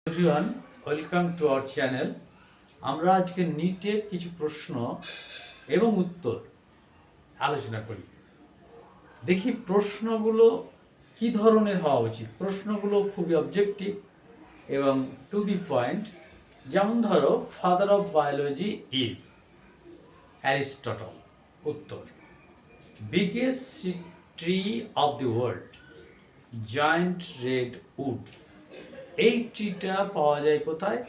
Everyone, welcome to our channel. আমরা আজকে নিটের কিছু প্রশ্ন এবং উত্তর আলোচনা করি। দেখি প্রশ্নগুলো কি ধরনের হওয়া উচিত। প্রশ্নগুলো খুবই অবজেক্টিভ এবং টু দি পয়েন্ট। যেমন ধরো, father of biology is Aristotle. উত্তর, biggest tree of the world, giant redwood. এই ট্রিটা পাওয়া যায় কোথায়?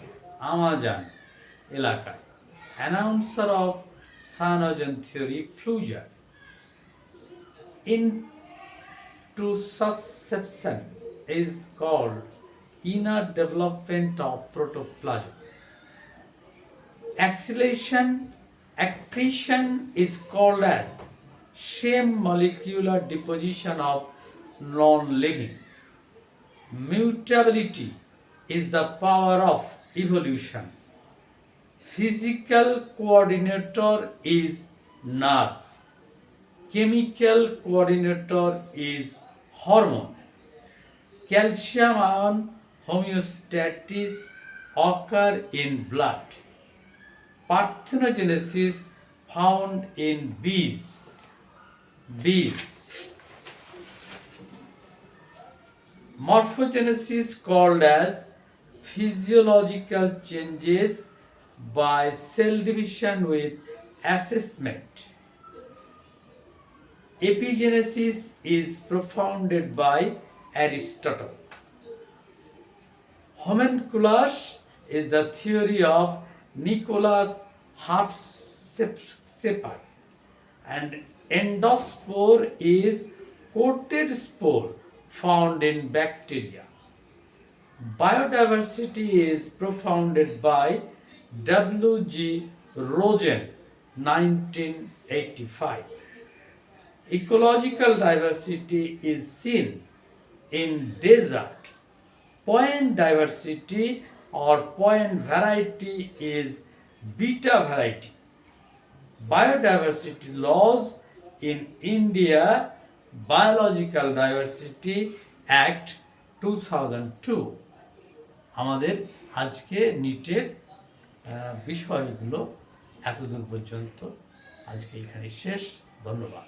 আমাজন এলাকায়। অ্যানাউন্সার অফ সানোজেন থিওরি ফ্লুজার। Intussusception is called inner development of protoplasm. Accretion is called as same molecular deposition of non-living. Mutability is the power of evolution. Physical coordinator is nerve. Chemical coordinator is hormone. Calcium ion homeostasis occur in blood. Parthenogenesis found in bees. Morphogenesis called as physiological changes by cell division with assessment. Epigenesis is propounded by Aristotle. Homunculus is the theory of Nicholas Hafsepper, and endospore is coated spore found in bacteria. Biodiversity is propounded by W.G. Rosen, 1985. Ecological diversity is seen in desert. Point diversity or point variety is beta variety. Biodiversity laws in India, Biological Diversity Act 2002. আমাদের আজকে নিটের বিষয়গুলো এতদূর পর্যন্ত। আজকে এখানে শেষ। ধন্যবাদ।